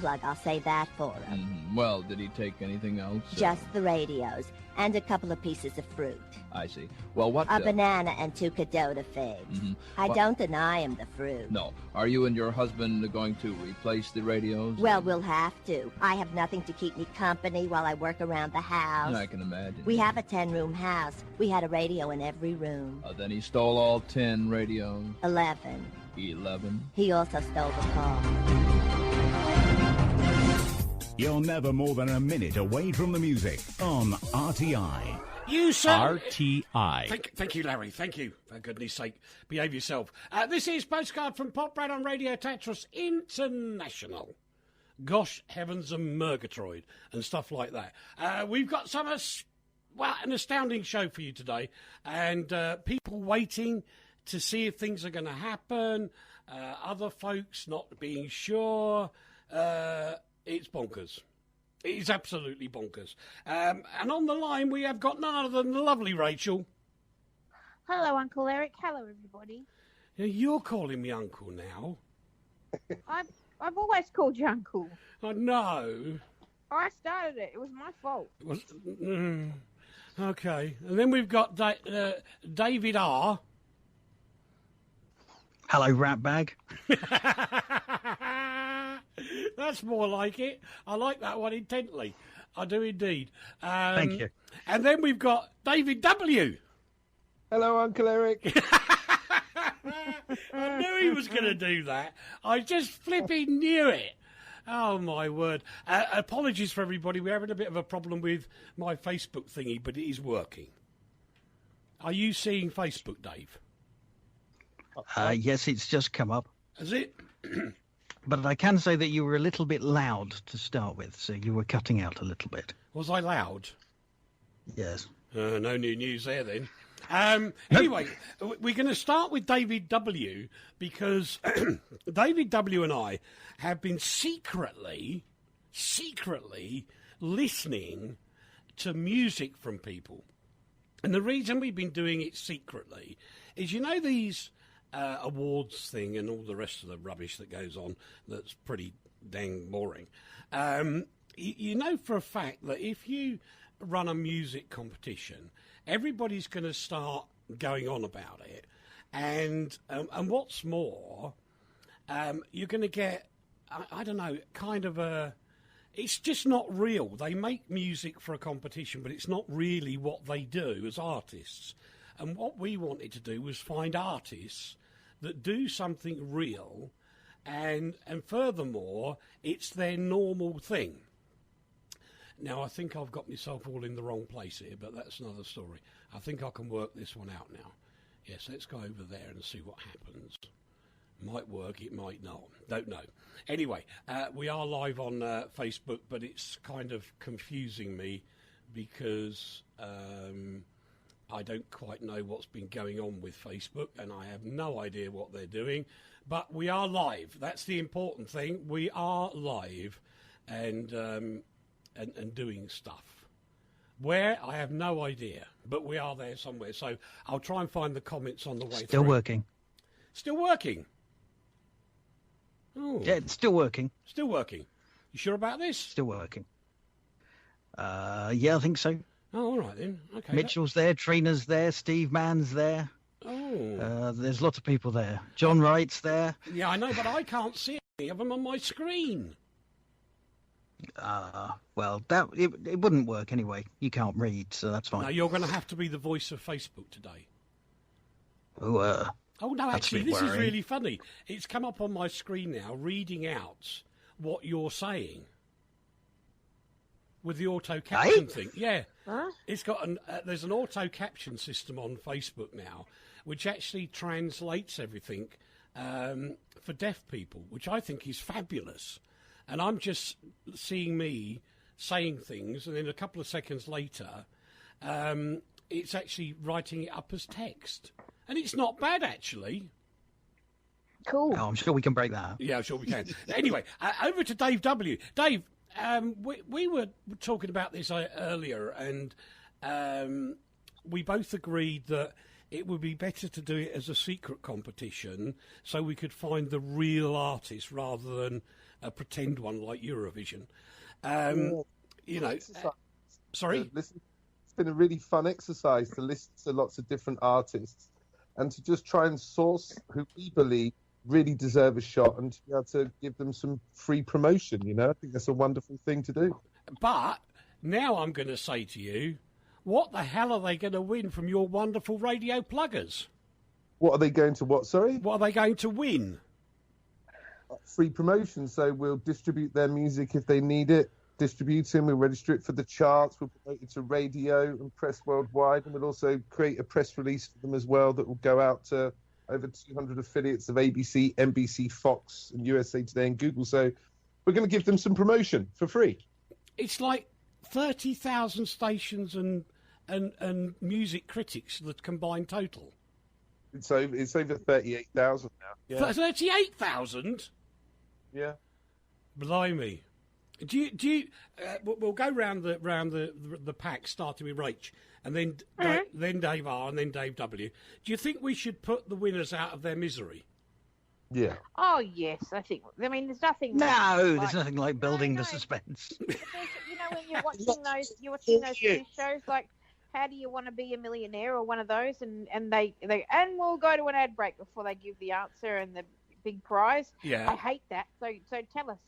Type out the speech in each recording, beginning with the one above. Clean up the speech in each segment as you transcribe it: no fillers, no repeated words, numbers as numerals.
plug, I'll say that for him. Mm-hmm. Well, did he take anything else? Just the radios, and a couple of pieces of fruit. I see. Well, what... A banana and 2 Cadota figs. Mm-hmm. I don't deny him the fruit. No. Are you and your husband going to replace the radios? Well, we'll have to. I have nothing to keep me company while I work around the house. I can imagine. We have a 10-room house. We had a radio in every room. Then he stole all 10 radios? 11. 11? He also stole the car. You're never more than a minute away from the music on RTI. You sir. RTI. Thank you, Larry. Thank you. For goodness sake, behave yourself. This is Postcard from Pop Brad on Radio Tatras International. Gosh, heavens and Murgatroyd and stuff like that. We've got an astounding show for you today, and people waiting to see if things are going to happen, other folks not being sure. It's bonkers. It is absolutely bonkers. And on the line, we have got none other than the lovely Rachel. Hello, Uncle Eric. Hello, everybody. You're calling me Uncle now. I've always called you Uncle. Oh, no. I started it. It was my fault. Okay. And then we've got David R. Hello, rat bag. That's more like it. I like that one intently. I do indeed. Thank you. And then we've got David W. Hello, Uncle Eric. I knew he was going to do that. I just flipping knew it. Oh, my word. Apologies for everybody. We're having a bit of a problem with my Facebook thingy, but it is working. Are you seeing Facebook, Dave? Yes, it's just come up. Has it? But I can say that you were a little bit loud to start with, so you were cutting out a little bit. Was I loud? Yes. No new news there then. Anyway, we're going to start with David W. because David W. and I have been secretly listening to music from people. And the reason we've been doing it secretly is, you know, these awards thing and all the rest of the rubbish that goes on that's pretty dang boring. You know for a fact that if you run a music competition, everybody's going to start going on about it. And what's more, you're going to get, I don't know, kind of a... It's just not real. They make music for a competition, but it's not really what they do as artists. And what we wanted to do was find artists that do something real, and furthermore, it's their normal thing. Now, I think I've got myself all in the wrong place here, but that's another story. I think I can work this one out now. Yes, let's go over there and see what happens. Might work, it might not. Don't know. Anyway, we are live on Facebook, but it's kind of confusing me because I don't quite know what's been going on with Facebook, and I have no idea what they're doing. But we are live. That's the important thing. We are live and doing stuff. Where? I have no idea, but we are there somewhere. So I'll try and find the comments on the way through. Still working. Still working? Oh. Yeah, it's still working. Still working. You sure about this? Still working. Yeah, I think so. Oh, all right then. Okay. Mitchell's there, Trina's there, Steve Mann's there. Oh. There's lots of people there. John Wright's there. Yeah, I know, but I can't see any of them on my screen. Well, it wouldn't work anyway. You can't read, so that's fine. No, you're going to have to be the voice of Facebook today. Oh, no, actually, this is really funny. It's come up on my screen now, reading out what you're saying with the auto caption thing. Yeah, It's got there's an auto caption system on Facebook now, which actually translates everything for deaf people, which I think is fabulous. And I'm just seeing me saying things, and then a couple of seconds later, it's actually writing it up as text. And it's not bad, actually. Cool. Oh, I'm sure we can break that. Yeah, I'm sure we can. Anyway, over to Dave W. Dave, we were talking about this earlier, and we both agreed that it would be better to do it as a secret competition so we could find the real artist rather than a pretend one like Eurovision. Sorry? It's been a really fun exercise to listen to lots of different artists and to just try and source who we believe really deserve a shot and to be able to give them some free promotion, I think that's a wonderful thing to do. But now I'm going to say to you, what the hell are they going to win from your wonderful radio pluggers? What are they going to what, sorry? What are they going to win? Free promotion, so we'll distribute their music if they need it, we'll register it for the charts, we'll promote it to radio and press worldwide, and we'll also create a press release for them as well that will go out to over 200 affiliates of ABC, NBC, Fox, and USA Today and Google. So we're going to give them some promotion for free. It's like 30,000 stations and music critics that combined total. It's over 38,000 now. Yeah. 38,000? Yeah. Blimey. Do you? We'll go round the pack, starting with Rach, and then Dave R, and then Dave W. Do you think we should put the winners out of their misery? Yeah. Oh yes, I think. I mean, there's nothing. There's nothing like building the suspense. When you're watching those quiz shows, like How Do You Want to Be a Millionaire, or one of those, and we'll go to an ad break before they give the answer and the big prize. Yeah. I hate that. So tell us.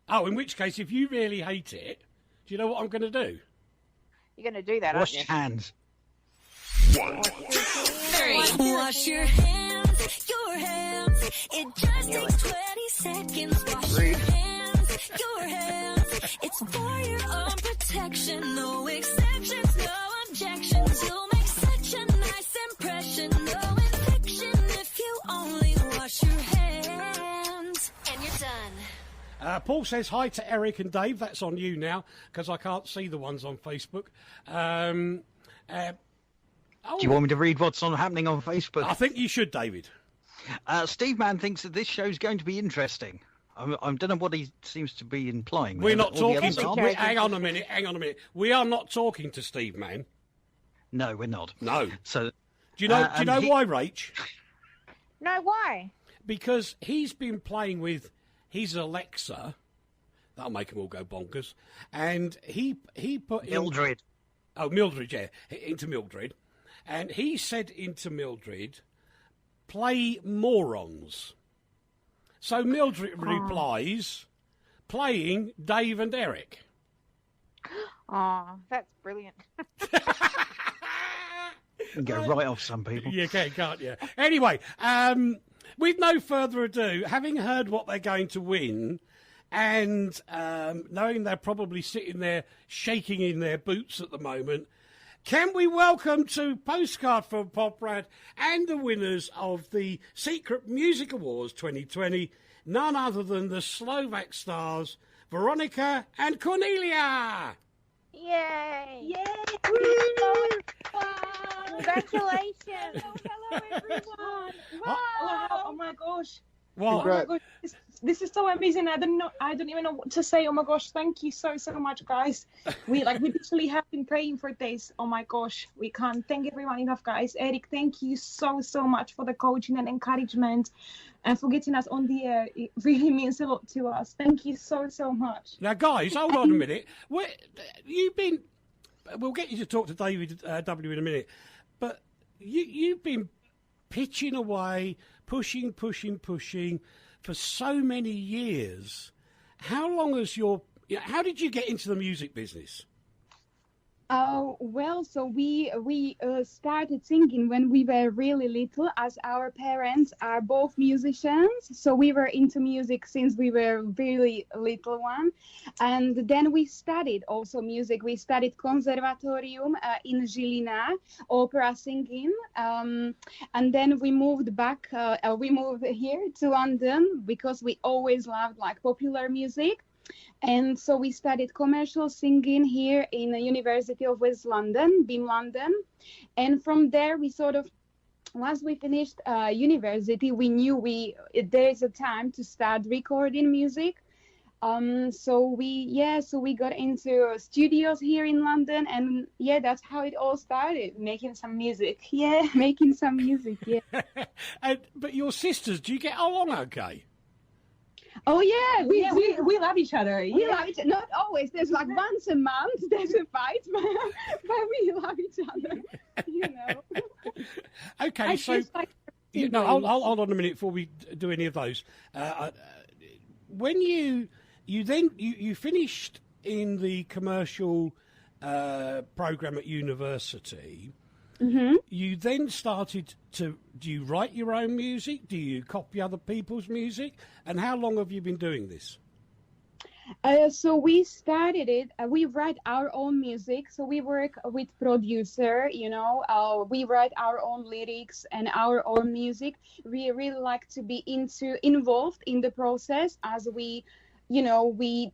Oh, in which case, if you really hate it, do you know what I'm going to do? You're going to do that, Wash aren't your hands. 1, 2, 3. Wash your hands, your hands. It just takes 20 seconds. Wash your hands. It's for your own protection. No exceptions, no objections. You'll make such a nice impression. No infection if you only wash your hands. And you're done. Paul says hi to Eric and Dave. That's on you now, because I can't see the ones on Facebook. Do you want me to read what's happening on Facebook? I think you should, David. Steve Mann thinks that this show's going to be interesting. I don't know what he seems to be implying. We're not talking to... Hang on a minute. We are not talking to Steve Mann. No, we're not. No. So, do you know why, Rach? No, why? Because he's been playing with his Alexa. That'll make them all go bonkers. And he put Mildred. Mildred, yeah, into Mildred. And he said into Mildred, play morons. So Mildred replies, playing Dave and Eric. Oh, that's brilliant. You can go right off some people. You can, can't you? Anyway, with no further ado, having heard what they're going to win, and knowing they're probably sitting there shaking in their boots at the moment, can we welcome to Postcard from Poprad and the winners of the Secret Music Awards 2020, none other than the Slovak stars, Veronika and Kornelia. Yay! Yay! Congratulations! Hello, everyone! Wow! Oh my gosh! What? Oh my gosh! This is so amazing. I don't even know what to say. Oh my gosh! Thank you so much, guys. We literally have been praying for this. Oh my gosh! We can't thank everyone enough, guys. Eric, thank you so much for the coaching and encouragement, and for getting us on the air. It really means a lot to us. Thank you so much. Now, guys, hold on a minute. We'll get you to talk to David W in a minute, but you've been pitching away, pushing for so many years. How did you get into the music business? Well, so we started singing when we were really little, as our parents are both musicians. So we were into music since we were really little one. And then we studied also music. We studied conservatorium in Žilina, opera singing. And then we moved back, we moved here to London because we always loved popular music. And so we studied commercial singing here in the University of West London, BIM London. And from there, once we finished university, we knew there is a time to start recording music. So we got into studios here in London, and that's how it all started. Making some music. Yeah, making some music, yeah. But your sisters, do you get along okay? Oh yeah, we love each other. We love each other. Not always. There's like once a month there's a fight, but we love each other. You know. Okay, so hold on a minute before we do any of those. When you finished in the commercial program at university. Mm-hmm. You then started do you write your own music? Do you copy other people's music? And how long have you been doing this? So we started it, we write our own music. So we work with producer, you know, we write our own lyrics and our own music. We really like to be involved in the process, as we're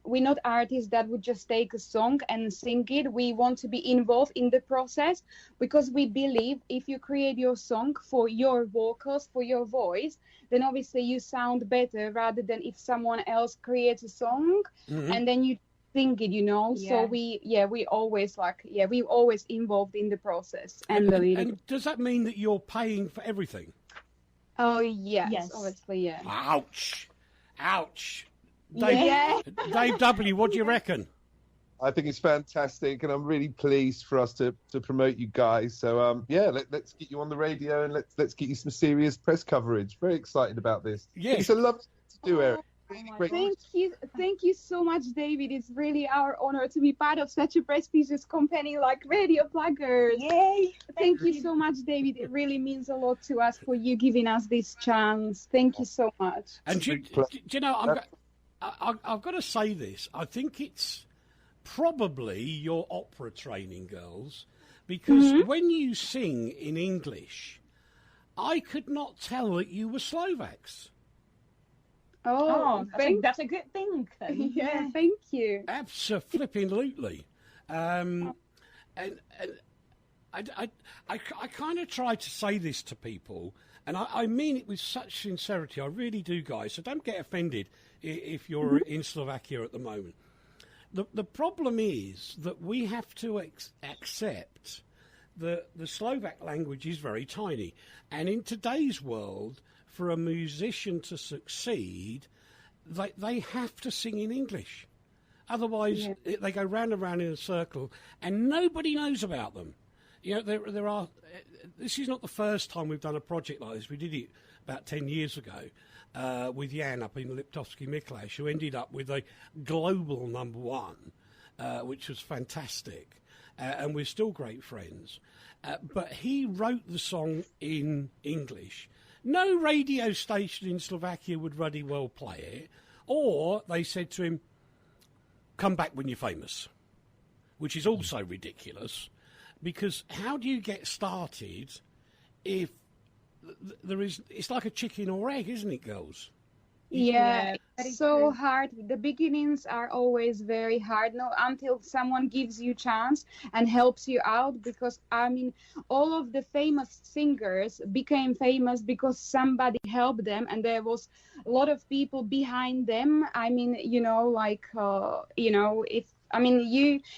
not artists that would just take a song and sing it. We want to be involved in the process, because we believe if you create your song for your vocals, for your voice, then obviously you sound better rather than if someone else creates a song and then you sing it, you know. Yeah. So we always involved in the process and the lyrics. And does that mean that you're paying for everything? Oh yes, Yes. obviously, yeah. Ouch. Dave W., what do you reckon? I think it's fantastic, and I'm really pleased for us to promote you guys. So let's get you on the radio, and let's get you some serious press coverage. Very excited about this. Yeah, it's a lovely thing to do, Eric. Really great. Thank you so much, David. It's really our honor to be part of such a prestigious company like Radio Pluggers. Yay! Thank you so much, David. It really means a lot to us for you giving us this chance. Thank you so much. And do you know, I've got to say this. I think it's probably your opera training, girls, because when you sing in English, I could not tell that you were Slovaks. Oh, that's a good thing. Yeah, thank you. Abso-flipping-lutely. And I kind of try to say this to people, and I mean it with such sincerity. I really do, guys. So don't get offended if you're in Slovakia at the moment. The problem is that we have to accept that the Slovak language is very tiny. And in today's world, for a musician to succeed, they have to sing in English. Otherwise, they go round and round in a circle, and nobody knows about them. You know, there are. This is not the first time we've done a project like this. We did it about 10 years ago with Jan up in Liptovsky Miklas, who ended up with a global #1, which was fantastic, and we're still great friends. But he wrote the song in English. No radio station in Slovakia would really well play it, or they said to him, "Come back when you're famous," which is also ridiculous. Because how do you get started if it's like a chicken or egg, isn't it, girls? Yeah, it's so hard. The beginnings are always very hard, until someone gives you a chance and helps you out. Because, I mean, all of the famous singers became famous because somebody helped them, and there was a lot of people behind them. I mean,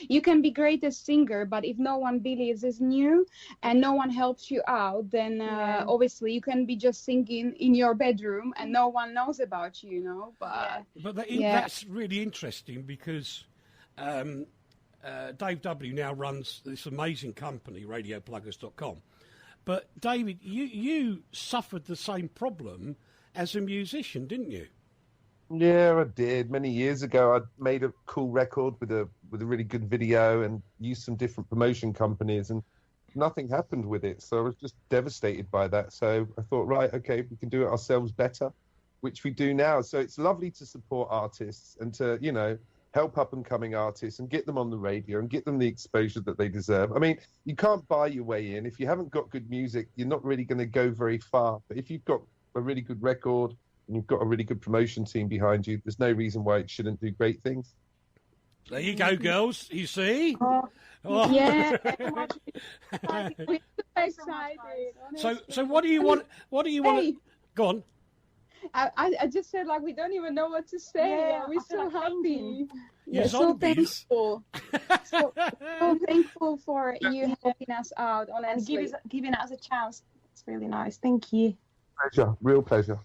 you can be great as singer, but if no one believes in you and no one helps you out, then obviously you can be just singing in your bedroom and no one knows about you, But that's really interesting, because Dave W. now runs this amazing company, radiopluggers.com. But David, you suffered the same problem as a musician, didn't you? Yeah, I did. Many years ago, I made a cool record with a really good video and used some different promotion companies, and nothing happened with it. So I was just devastated by that. So I thought, right, okay, we can do it ourselves better, which we do now. So it's lovely to support artists and to, help up-and-coming artists and get them on the radio and get them the exposure that they deserve. I mean, you can't buy your way in. If you haven't got good music, you're not really going to go very far. But if you've got a really good record, and you've got a really good promotion team behind you, there's no reason why it shouldn't do great things. There you go, girls. You see? Yeah. We're so excited. So what do you want? What do you want? Go on. I just said, we don't even know what to say. Yeah, we're so happy. Yeah, so thankful. so thankful for you helping us out, honestly. And giving us a chance. It's really nice. Thank you. Pleasure. Real pleasure.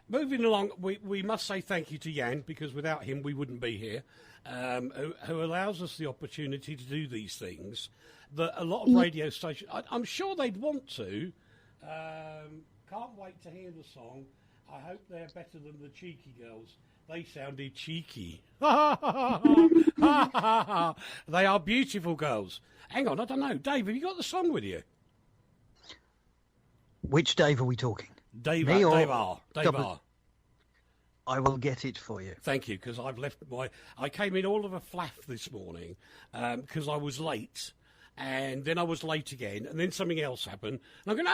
moving along, we must say thank you to Jan, because without him we wouldn't be here, who allows us the opportunity to do these things that a lot of radio stations, I'm sure they'd want to. Can't wait to hear the song. I hope they're better than the Cheeky Girls. They sounded cheeky. They are beautiful girls. Hang on, I don't know. Dave, have you got the song with you? Which Dave are we talking? Dave R. I will get it for you. Thank you, because I've left I came in all of a flaff this morning because I was late, and then I was late again, and then something else happened, and I'm going,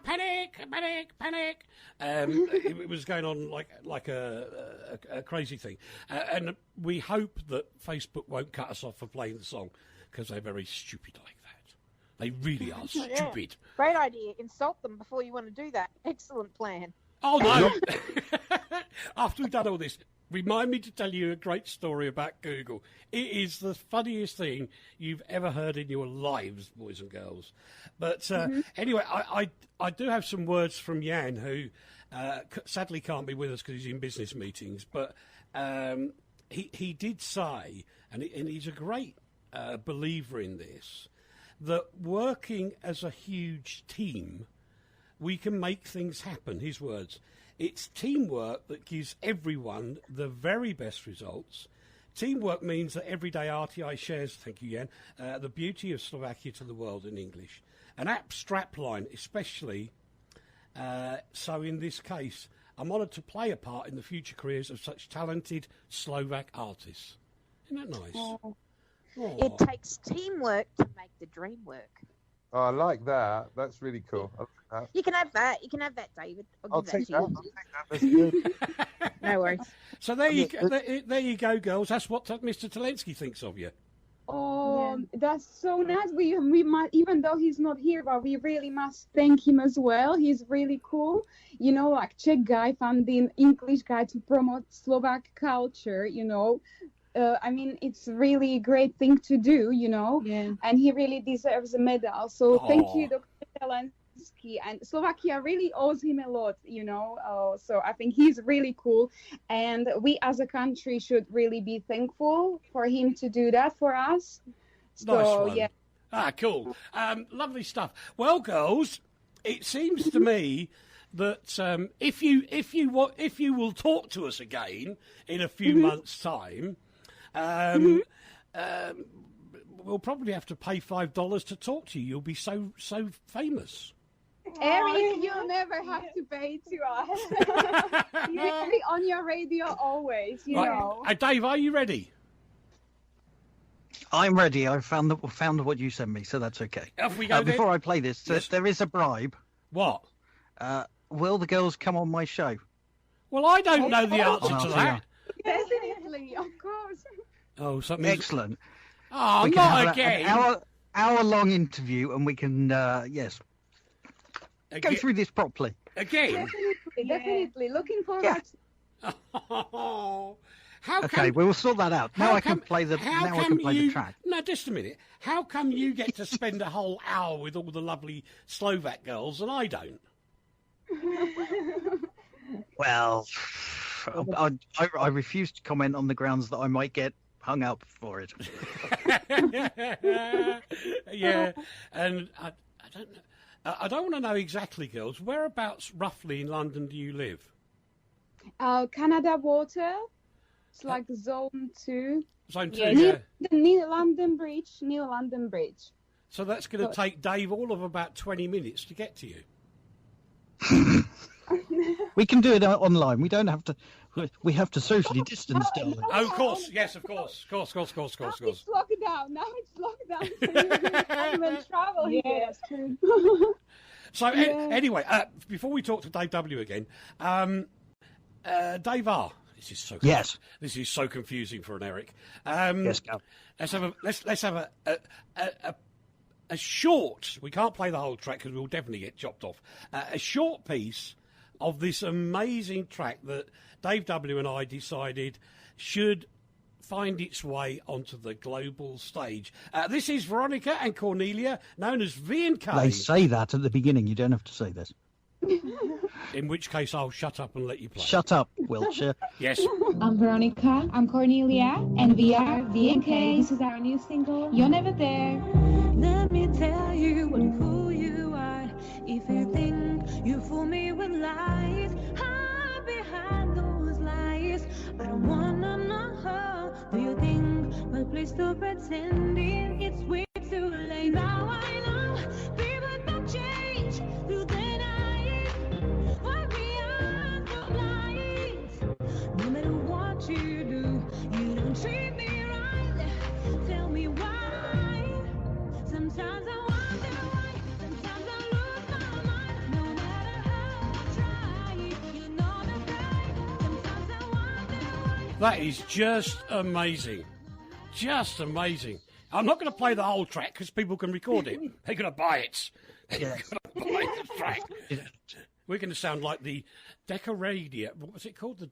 panic. It was going on like a crazy thing, and we hope that Facebook won't cut us off for playing the song, because they're very stupid like that. They really are stupid. Yeah. Great idea. Insult them before you want to do that. Excellent plan. Oh, no. After we've done all this, remind me to tell you a great story about Google. It is the funniest thing you've ever heard in your lives, boys and girls. But anyway, I do have some words from Jan, who sadly can't be with us because he's in business meetings. But he did say, and he's a great believer in this, that working as a huge team, we can make things happen. His words: it's teamwork that gives everyone the very best results. Teamwork means that every day RTI shares, thank you, Jan, the beauty of Slovakia to the world in English. An apt strapline, especially so in this case. I'm honoured to play a part in the future careers of such talented Slovak artists. Isn't that nice? Oh. It takes teamwork to make the dream work. Oh, I like that. That's really cool. I like that. You can have that. You can have that, David. I'll give take that that. to I'll you. take that. That's good. No worries. So there you go, girls. That's what Mr. Talensky thinks of you. Oh, that's so nice. We must, even though he's not here, but we really must thank him as well. He's really cool. You know, like Czech guy found the English guy to promote Slovak culture, you know. I mean, it's really a great thing to do, you know, and he really deserves a medal. So thank you, Dr. Talensky. And Slovakia really owes him a lot, you know. So I think he's really cool. And we as a country should really be thankful for him to do that for us. So, Nice one. yeah. Ah, cool. Lovely stuff. Well, girls, it seems to me that if you will talk to us again in a few months' time, we'll probably have to pay $5 to talk to you. You'll be so famous. Eric, you'll never have to pay to us. You'll be on your radio always, you know. Dave, are you ready? I'm ready. I found what you sent me, so that's okay. Off we go then. Before I play this, there is a bribe. What? Will the girls come on my show? Well, I don't know the answer to that. Definitely, of course. Oh, something Excellent. Oh, we can not have again. An hour-long interview, and we can, go through this properly. Again? Definitely. Looking forward. Okay, we will sort that out. Now I can play the track. No, just a minute. How come you get to spend a whole hour with all the lovely Slovak girls and I don't? Well, I refuse to comment on the grounds that I might get hung up for it. Yeah, and I don't know. I don't want to know exactly, girls. Whereabouts roughly in London do you live? Canada Water. It's like Zone 2. Zone 2, yeah. Near London Bridge. So that's going to take Dave all of about 20 minutes to get to you. We can do it online. We don't have to. We have to socially distance, darling. Oh, of course. Yes, of course. Of course. It's lockdown. Now it's lockdown. So you can't even travel here. That's true. So anyway, before we talk to Dave W again, Dave R. This is so This is so confusing for an Eric. Yes, Cal. Let's have a short. We can't play the whole track because we'll definitely get chopped off. A short piece of this amazing track that Dave W and I decided should find its way onto the global stage. This is Veronika and Kornelia, known as V&K. They say that at the beginning. You don't have to say this. In which case, I'll shut up and let you play. Shut up, Wiltsher. Yes. I'm Veronika. I'm Kornelia. And we are VNK. This is our new single, You're Never There. Let me tell you who you are. If you think you fool me with lies, hide behind those lies. I don't wanna know. Do you think well, please stop pretending? It's way too late. Now I know people don't change through the night. Why beyond the lights? No matter what you do, you don't treat me right. Tell me why. Sometimes I wonder why. Sometimes I lose my mind. No matter how I try, you know that's right. Sometimes I wonder why. That is just amazing. Just amazing. I'm not going to play the whole track because people can record it. They're going to buy it. They're going to buy the track. We're going to sound like the Decca Radio. What was it called? The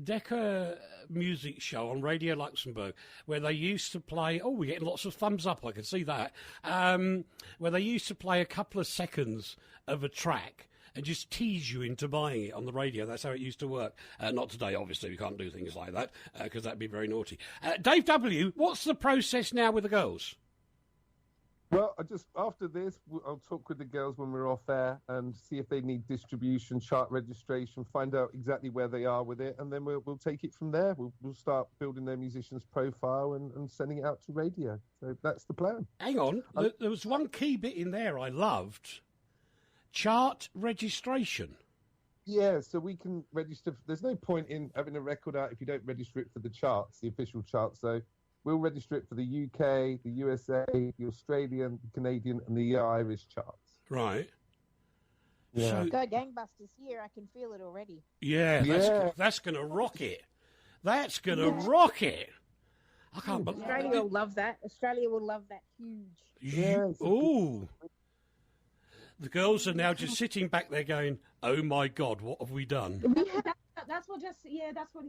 Decca Music Show on Radio Luxembourg, where they used to play. Oh, we're getting lots of thumbs up. I can see that. Where they used to play a couple of seconds of a track and just tease you into buying it on the radio. That's how it used to work. Not today, obviously. We can't do things like that because that'd be very naughty. Dave W., what's the process now with the girls? Well, after this, I'll talk with the girls when we're off air and see if they need distribution, chart registration, find out exactly where they are with it, and then we'll take it from there. We'll start building their musician's profile and sending it out to radio. So that's the plan. Hang on. There was one key bit in there I loved. Chart registration. Yeah, so we can register. There's no point in having a record out if you don't register it for the charts, the official charts. So we'll register it for the UK, the USA, the Australian, the Canadian, and the Irish charts. Right. Yeah. So, Go gangbusters here. I can feel it already. yeah, that's going to rock it. That's going to rock it. I can't believe Australia will love that. Australia will love that huge. Yeah, Ooh. The girls are now just sitting back there going, oh my God, what have we done? That's what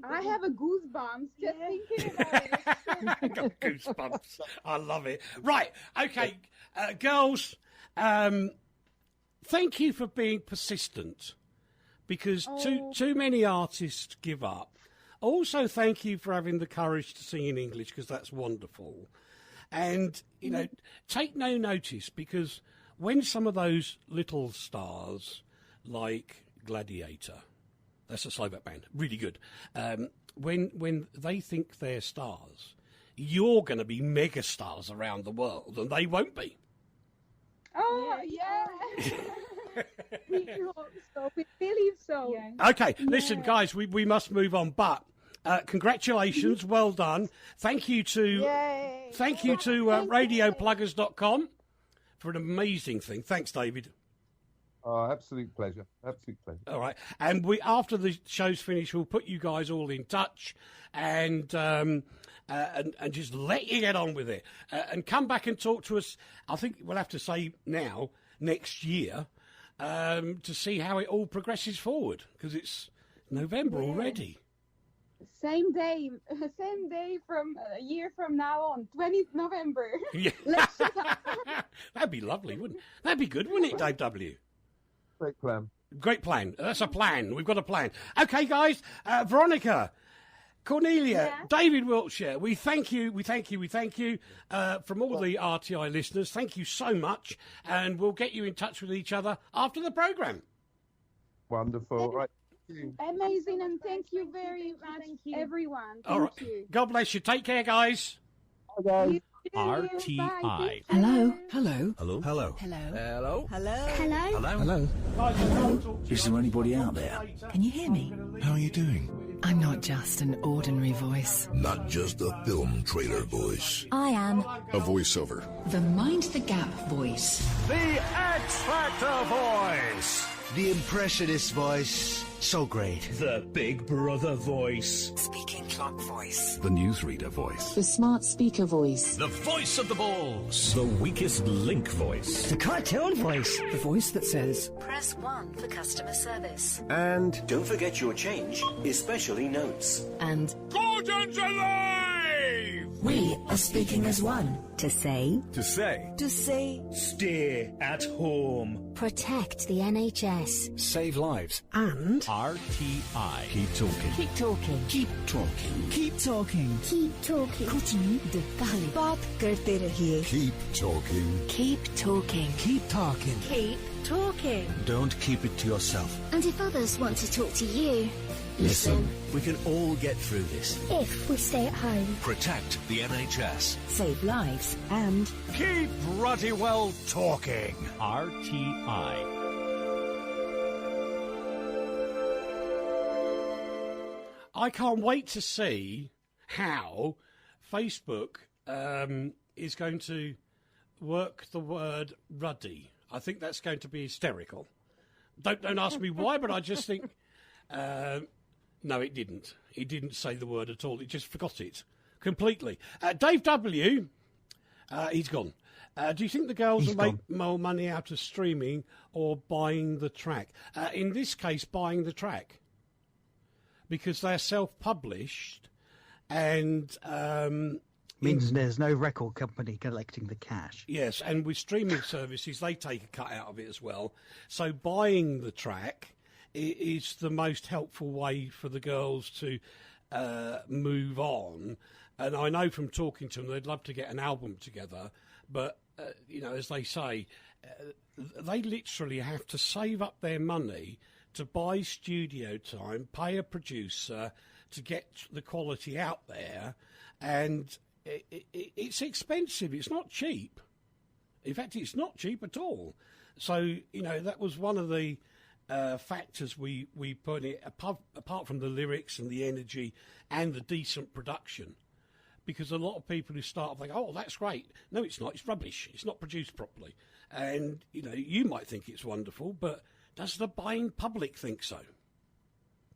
I have a goosebumps just thinking about it. I got goosebumps. I love it. Right, okay, girls, thank you for being persistent because too many artists give up. Also, thank you for having the courage to sing in English because that's wonderful. And, take no notice because when some of those little stars like Gladiator, that's a Slovak band, really good, when they think they're stars, you're going to be mega stars around the world and they won't be. Oh, yeah. We hope so. We believe so. Yeah. Okay, listen, guys, we must move on, but congratulations, well done. Thank you to radiopluggers.com for an amazing thing. Thanks, David. Oh, absolute pleasure. Absolute pleasure. All right. And after the show's finished, we'll put you guys all in touch and just let you get on with it. And come back and talk to us, I think we'll have to say now, next year, to see how it all progresses forward, because it's November already. Same day from a year from now on, 20th November. Yeah. That'd be lovely, wouldn't it? That'd be good, wouldn't it, Dave W.? Great plan. Great plan. That's a plan. We've got a plan. Okay, guys. Veronika, Kornelia, David Wiltsher, we thank you from all the RTI listeners. Thank you so much. And we'll get you in touch with each other after the programme. Wonderful. Right. Amazing, and thank you very much, everyone. All right. God bless you. Take care, guys. Bye, guys. RTI. Hello. Hello. Hello. Hello. Hello. Hello. Hello. Hello. Is there anybody out there? Can you hear me? How are you doing? I'm not just an ordinary voice. Not just a film trailer voice. I am A voiceover. the Mind the Gap voice. The X Factor voice. The impressionist voice. So great. The Big Brother voice. Speaking clock voice. The newsreader voice. The smart speaker voice. The voice of the balls. The weakest link voice. The cartoon voice. The voice that says, press 1 for customer service. And don't forget your change, especially notes. And Gordon's alive! We are speaking as one. To say. To say. To say. Stay at home. Protect the NHS. Save lives. And RTI. Keep talking. Keep talking. Keep talking. Keep talking. Keep talking. Continue de parler. बात करते रहिए. Keep talking. Keep talking. Keep talking. Keep talking. Don't keep it to yourself. And if others want to talk to you, Listen. We can all get through this. if we stay at home. Protect the NHS. Save lives. And Keep ruddy well talking. RTI. I can't wait to see how Facebook is going to work the word ruddy. I think that's going to be hysterical. Don't ask me why, but I just think... no, it didn't. He didn't say the word at all. He just forgot it completely. Dave W., he's gone. Do you think the girls will make more money out of streaming or buying the track? In this case, buying the track. Because they're self-published and... means there's no record company collecting the cash. Yes, and with streaming services, they take a cut out of it as well. So buying the track is the most helpful way for the girls to move on. And I know from talking to them, they'd love to get an album together. But, as they say, they literally have to save up their money to buy studio time, pay a producer to get the quality out there. And it's expensive. It's not cheap. In fact, it's not cheap at all. So, that was one of the factors we put in, apart from the lyrics and the energy and the decent production. Because a lot of people who start think, oh, that's great. No, it's not. It's rubbish. It's not produced properly. And, you might think it's wonderful, but does the buying public think so?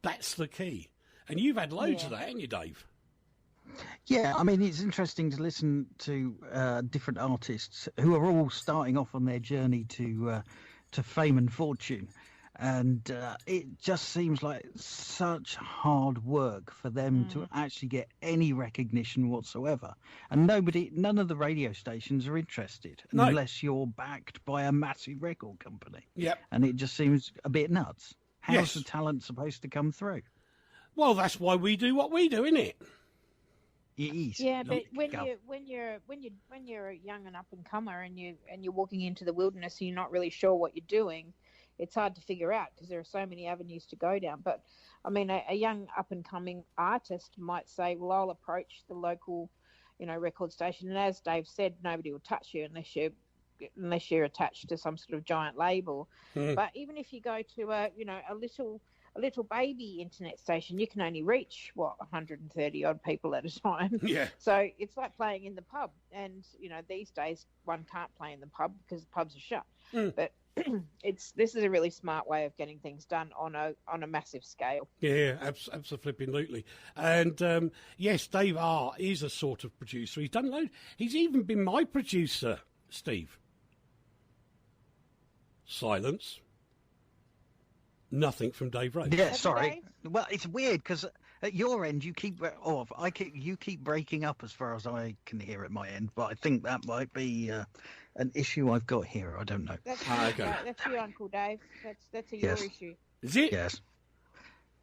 That's the key. And you've had loads of that, haven't you, Dave? Yeah, I mean, it's interesting to listen to different artists who are all starting off on their journey to fame and fortune. And it just seems like such hard work for them to actually get any recognition whatsoever. And none of the radio stations are interested unless you're backed by a massive record company. Yep. And it just seems a bit nuts. How's Yes. the talent supposed to come through? Well, that's why we do what we do, isn't it? It is. Yeah, but when you're a young and up and comer and you're walking into the wilderness and you're not really sure what you're doing, it's hard to figure out because there are so many avenues to go down. But I mean, a young up and coming artist might say, "Well, I'll approach the local, record station." And as Dave said, nobody will touch you unless you're attached to some sort of giant label. But even if you go to a little baby internet station, you can only reach 130 odd people at a time. Yeah. So it's like playing in the pub, and these days one can't play in the pub because the pubs are shut. But this is a really smart way of getting things done on a massive scale. Yeah, absolutely. And yes, Dave R is a sort of producer. He's done loads. He's even been my producer, Steve. Silence. Nothing from Dave Ray. Yeah, sorry. Well, it's weird because at your end you keep breaking up as far as I can hear at my end. But I think that might be an issue I've got here. I don't know. That's okay. That's your Uncle Dave. That's your issue. Is it? Yes.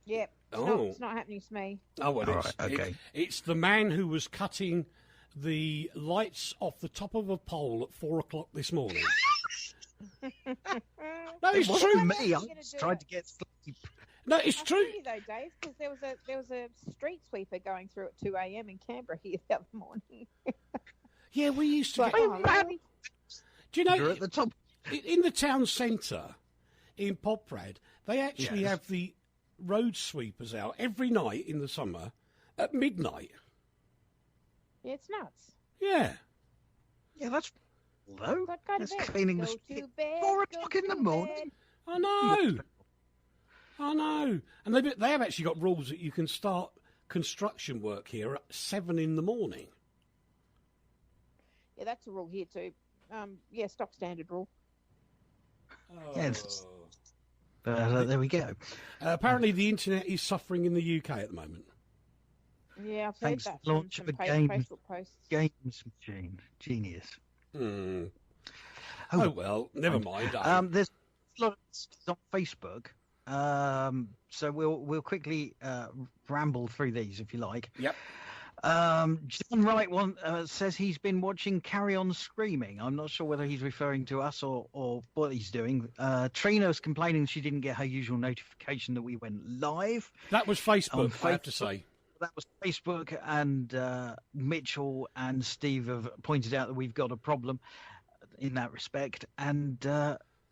Yep. It's not happening to me. Oh, well, All right, okay. It's the man who was cutting the lights off the top of a pole at 4:00 this morning. No, it's It true. wasn't me. I was trying to get sleep. No, it's I'll true. tell you though, Dave, because there was a street sweeper going through at 2 a.m. in Canberra here the other morning. Yeah, we used to. Really? Do you know? You're at the top. In the town centre, in Poprad, they actually have the road sweepers out every night in the summer at midnight. Yeah, it's nuts. Yeah. Yeah, that's though. Like, go to That's bed. cleaning the Go street. to bed, 4 go o'clock in the to morning. bed. I know. And they have actually got rules that you can start construction work here at 7 in the morning. Yeah, that's a rule here too. Stock standard rule. Yes. There we go. Apparently the internet is suffering in the UK at the moment. Yeah, I've Thanks heard to that the launch from of a some Facebook posts. games machine. Genius. Oh well, never mind. There's a lot of stuff on Facebook, so we'll quickly ramble through these if you like. Yep. John Wright says he's been watching Carry On Screaming. I'm not sure whether he's referring to us or what he's doing. Trina's complaining she didn't get her usual notification that we went live. That was Facebook, I have to say. That was Facebook, and Mitchell and Steve have pointed out that we've got a problem in that respect. And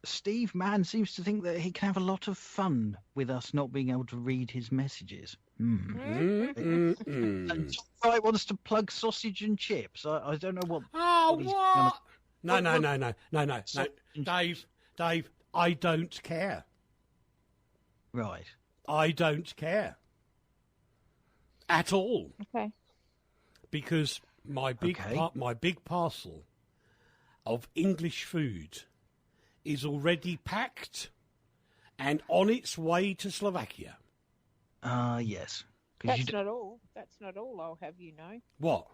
Steve Mann seems to think that he can have a lot of fun with us not being able to read his messages. And John Wright wants to plug sausage and chips. I don't know what. Oh, what? No. Dave, I don't care. Right. I don't care. At all. Okay. Because my big parcel of English food is already packed and on its way to Slovakia. Yes. That's not all. That's not all, I'll have you know. What?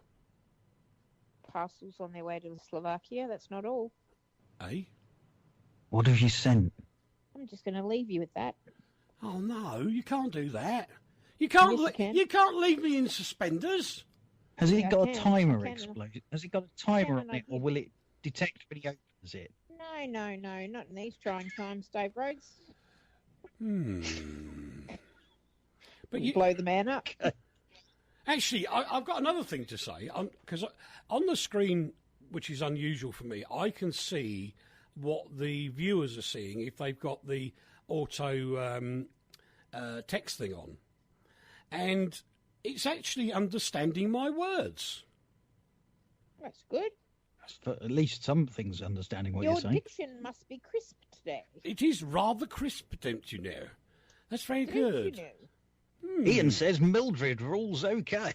Parcels on their way to Slovakia, that's not all. Eh? What have you sent? I'm just going to leave you with that. Oh, no, you can't do that. You can't. Yes, you can't leave me in suspenders. Has it Yeah, got I a can. timer I can. exploded? Has it got a timer can, on I it, or will it detect when he opens it? No, not in these trying times, Dave Rhodes. But you blow the man up. Actually, I've got another thing to say, because on the screen, which is unusual for me, I can see what the viewers are seeing if they've got the auto text thing on. And it's actually understanding my words. That's good. At least some things understanding what Your you're saying. diction must be crisp today. It is rather crisp, don't you know? That's very good. Ian says Mildred rules okay.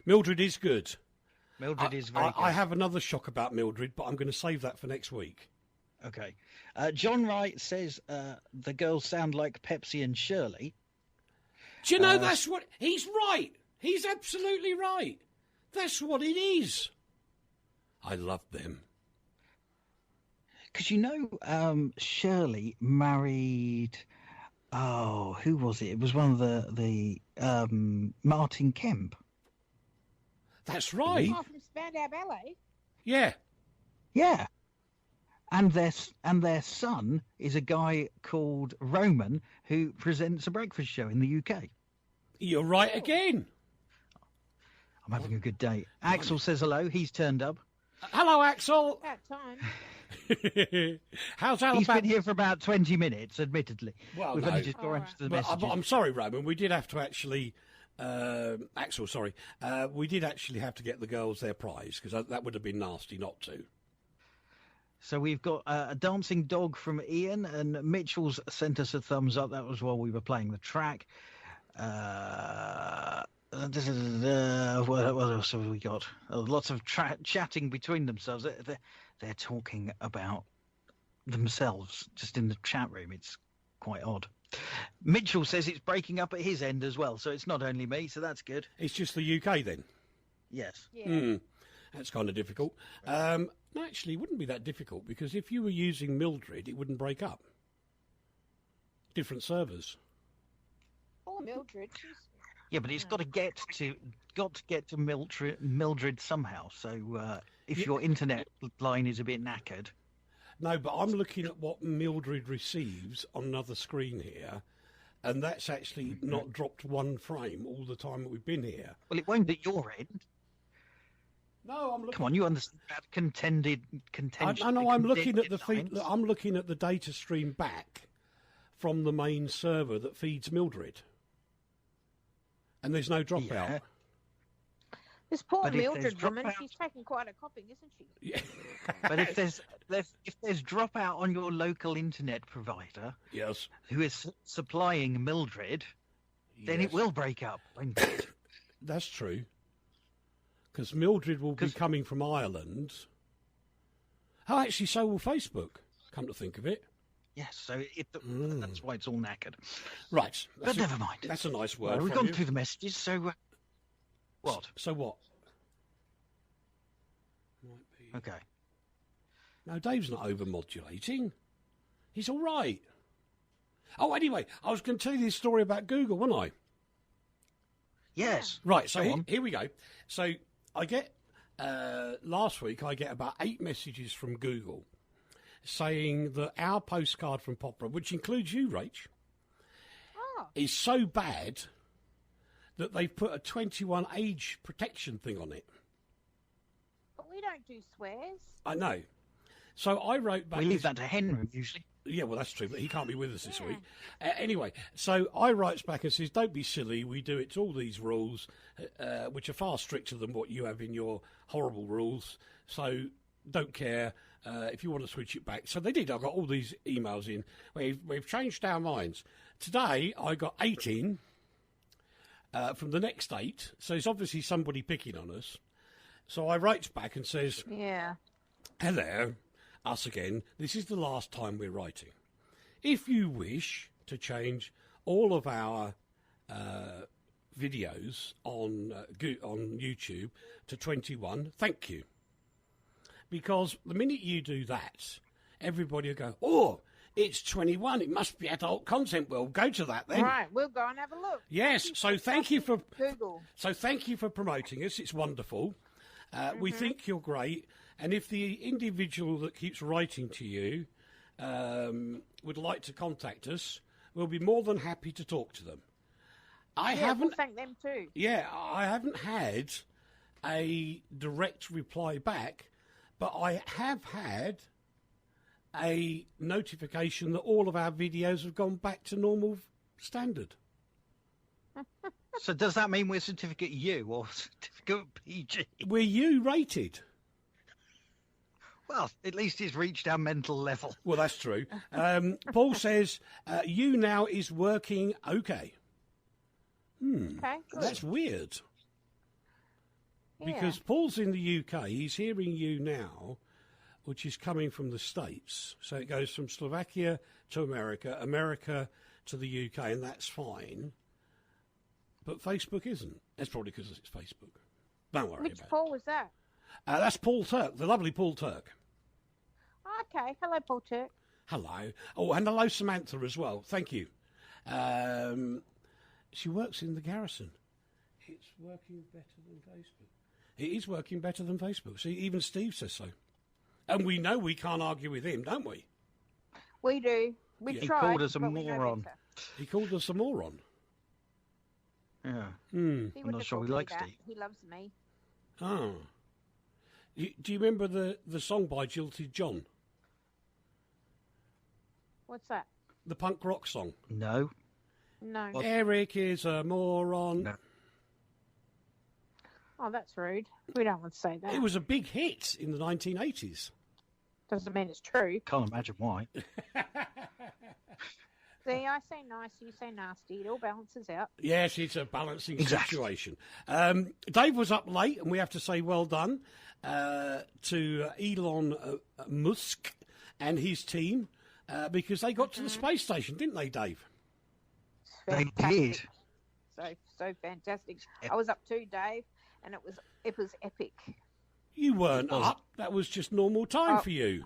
Mildred is good. Mildred is very good. I have another shock about Mildred, but I'm going to save that for next week. Okay. John Wright says the girls sound like Pepsi and Shirley. Do you know that's what... He's right. He's absolutely right. That's what it is. I love them. Because, you know, Shirley married... Oh, who was it? It was one of the Martin Kemp. That's right. Oh, from Spandau Ballet? Yeah. Yeah. And their son is a guy called Roman who presents a breakfast show in the UK. You're right again. I'm having a good day. Axel says hello. He's turned up. Hello, Axel. About time. How's Alabama? He's been here for about 20 minutes, admittedly. Well, We've no. only just got around to the But messages. I'm sorry, Roman. We did have to actually... Axel, sorry. We did actually have to get the girls their prize, because that would have been nasty not to. So we've got a dancing dog from Ian, and Mitchell's sent us a thumbs up. That was while we were playing the track. What else have we got? Lots of chatting between themselves. They're talking about themselves just in the chat room. It's quite odd. Mitchell says it's breaking up at his end as well, so it's not only me, so that's good. It's just the UK then? Yes. Yeah. That's kind of difficult. No, actually, it wouldn't be that difficult, because if you were using Mildred, it wouldn't break up. Different servers. Oh, Mildred. Yeah, but it's got to get to Mildred somehow. So if your internet line is a bit knackered. No, but I'm looking at what Mildred receives on another screen here, and that's actually not dropped one frame all the time that we've been here. Well, it won't at your end. No, I'm looking. Come on, you understand about contention. I know. I'm looking at the feed. I'm looking at the data stream back from the main server that feeds Mildred, and there's no dropout. Yeah. This poor But if Mildred there's woman, dropout- she's taking quite a copping, isn't she? Yeah. But if there's dropout on your local internet provider, Yes. who is supplying Mildred, then Yes. it will break up. won't it? That's true. Because Mildred will be coming from Ireland. Oh, actually, so will Facebook, come to think of it. Yes, so that's why it's all knackered. Right. But never mind. That's a nice word Well, we've from gone you. through the messages, so What? So what? Okay. No, Dave's not over-modulating. He's all right. Oh, anyway, I was going to tell you this story about Google, wasn't I? Yes. Right, so here we go. So I get, last week, I get about 8 messages from Google saying that our postcard from Popra, which includes you, Rach, is so bad that they've put a 21 age protection thing on it. But we don't do swears. I know. So I wrote back... We leave that to Henry, usually. Yeah, well, that's true, but he can't be with us this week. Anyway, so I writes back and says, don't be silly, we do it to all these rules, which are far stricter than what you have in your horrible rules, so don't care if you want to switch it back. So they did. I got all these emails in. We've changed our minds. Today, I got 8 in from the next 8, so it's obviously somebody picking on us. So I writes back and says, hello, us again. This is the last time we're writing. If you wish to change all of our videos on YouTube to 21, thank you. Because the minute you do that, everybody will go, oh, it's 21. It must be adult content. We'll go to that then. Right, we'll go and have a look. Yes, so thank you for Google. So thank you for promoting us. It's wonderful. We think you're great. And if the individual that keeps writing to you would like to contact us, we'll be more than happy to talk to them. We'll thank them too. Yeah, I haven't had a direct reply back, but I have had a notification that all of our videos have gone back to normal standard. So does that mean we're certificate U or certificate PG? We're U rated. Well, at least it's reached our mental level. Well, that's true. Paul says, you now is working okay. Okay, good. That's weird. Because Paul's in the UK, he's hearing you now, which is coming from the States. So it goes from Slovakia to America, America to the UK, and that's fine. But Facebook isn't. That's probably because it's Facebook. Don't worry Which about Paul was that? That's Paul Turk, the lovely Paul Turk. Okay, hello, Paul Turk. Hello. Oh, and hello, Samantha, as well. Thank you. She works in the garrison. It's working better than Facebook. It is working better than Facebook. See, even Steve says so. And we know we can't argue with him, don't we? We do. We He tried. called us a but we know moron. better. He called us a moron. Yeah. He I'm wouldn't not have sure called he me likes that. Steve. He loves me. Oh. Do you remember the song by Jilted John? What's that? The punk rock song? No. No. Eric is a moron. No. Oh, that's rude. We don't want to say that. It was a big hit in the 1980s. Doesn't mean it's true. Can't imagine why. See, I say nice, you say nasty. It all balances out. Yes, it's a balancing Exactly. situation. Dave was up late, and we have to say well done to Elon Musk and his team because they got to the space station, didn't they, Dave? They did. So fantastic. I was up too, Dave, and it was epic. You weren't up. That was just normal time for you.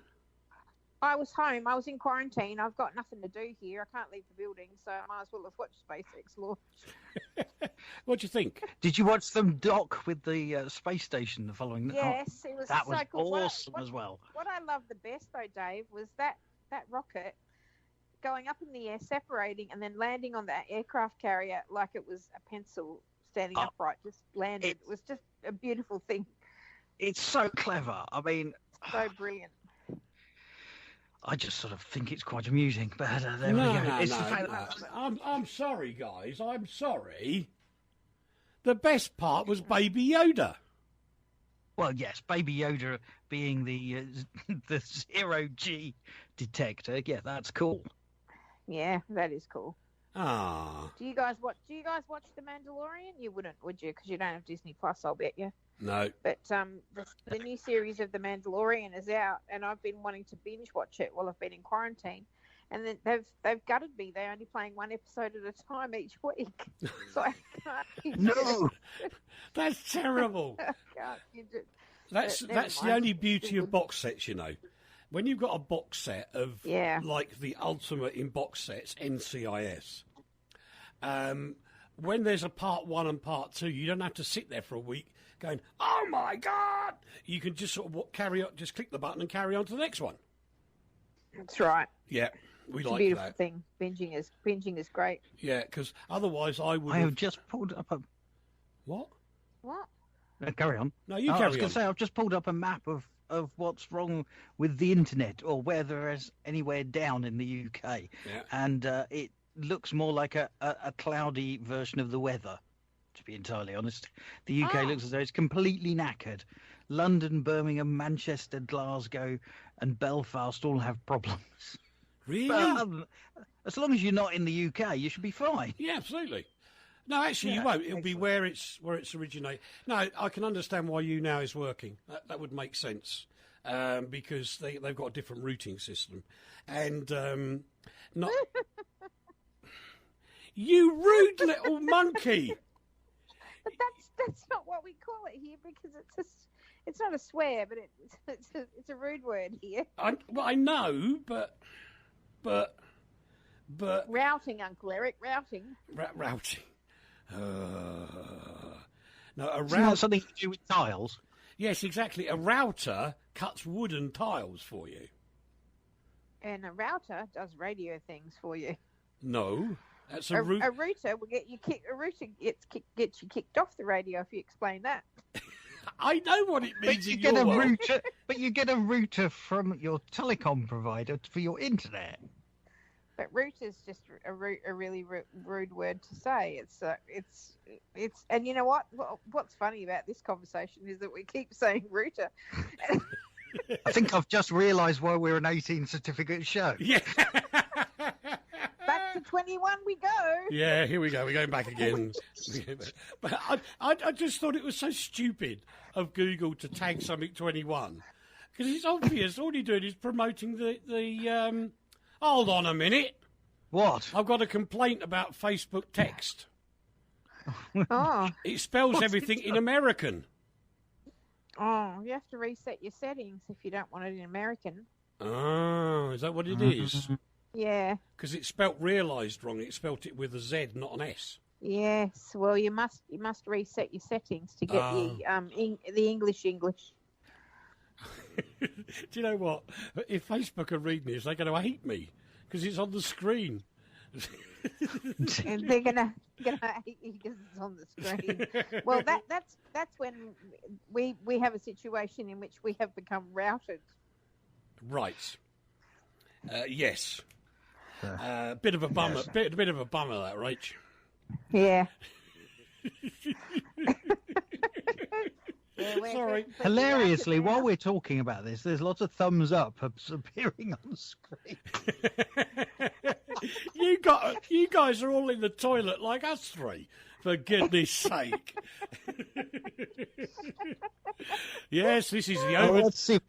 I was home. I was in quarantine. I've got nothing to do here. I can't leave the building, so I might as well have watched SpaceX launch. What do you think? Did you watch them dock with the space station the following? Yes, it was that so was cool. awesome as well. What I loved the best, though, Dave, was that rocket going up in the air, separating, and then landing on that aircraft carrier like it was a pencil standing upright, just landed. It was just a beautiful thing. It's so clever. I mean, So brilliant. I just sort of think it's quite amusing, but there we go. It's the fact that I'm sorry, guys. I'm sorry. The best part was Baby Yoda. Well, yes, Baby Yoda being the 0G detector. Yeah, that's cool. Yeah, that is cool. Ah. Do you guys watch The Mandalorian? You wouldn't, would you? Because you don't have Disney Plus, I'll bet you. No. But the new series of The Mandalorian is out, and I've been wanting to binge watch it while I've been in quarantine. and then they've gutted me. They're only playing one episode at a time each week, so I can't. No, that's terrible. I can't binge it. That's the only beauty of box sets, you know. When you've got a box set of like the ultimate in box sets, NCIS. When there's a part 1 and part 2, you don't have to sit there for a week going, "Oh my God!" You can just sort of carry on, just click the button and carry on to the next one. That's right. Yeah, we it's like a beautiful that. thing. Binging is great. Yeah, because otherwise I would. I have just pulled up a. What? What? Carry on. No, you I carry was going on. to say I've just pulled up a map of what's wrong with the internet or whether it's anywhere down in the UK, and it looks more like a cloudy version of the weather. To be entirely honest, the UK looks as though it's completely knackered. London, Birmingham, Manchester, Glasgow, and Belfast all have problems. Really? But as long as you're not in the UK, you should be fine. Yeah, absolutely. No, actually, you won't. It'll be where it's originated. No, I can understand why You Now is working. That would make sense because they've got a different routing system, and not you rude little monkey. But that's not what we call it here because it's not a swear, but it's a rude word here. I know, but routing, Uncle Eric, routing. Routing. No, a Isn't that router. something to do with tiles? Yes, exactly. A router cuts wooden tiles for you. And a router does radio things for you. No, that's A router will get you kicked. A router gets you kicked off the radio if you explain that. I know what it means. But you in get your a world. router. But you get a router from your telecom provider for your internet. But router's just a really rude word to say. It's and you know what? What's funny about this conversation is that we keep saying router. I think I've just realised why we're an 18 certificate show. Yeah. Back to 21 we go. Yeah, here we go. We're going back again. But I just thought it was so stupid of Google to tag something 21 because it's obvious. All you're doing is promoting the. Hold on a minute. What? I've got a complaint about Facebook text. Oh. It spells everything in American. Oh, you have to reset your settings if you don't want it in American. Oh, is that what it is? Yeah. Because it's spelt realised wrong. It spelt it with a Z, not an S. Yes. Well, you must reset your settings to get the English. Do you know what? If Facebook are reading this, they're going to hate me because it's on the screen. And they're gonna hate you because it's on the screen. Well, that's when we have a situation in which we have become routed. Right. Yes. Bit of a bummer. Yes. Bit of a bummer, that, Rach. Yeah. Sorry. Hilariously, while we're talking about this, there's lots of thumbs up appearing on the screen. You guys are all in the toilet like us three, for goodness sake. Yes, this is the over. Let's see.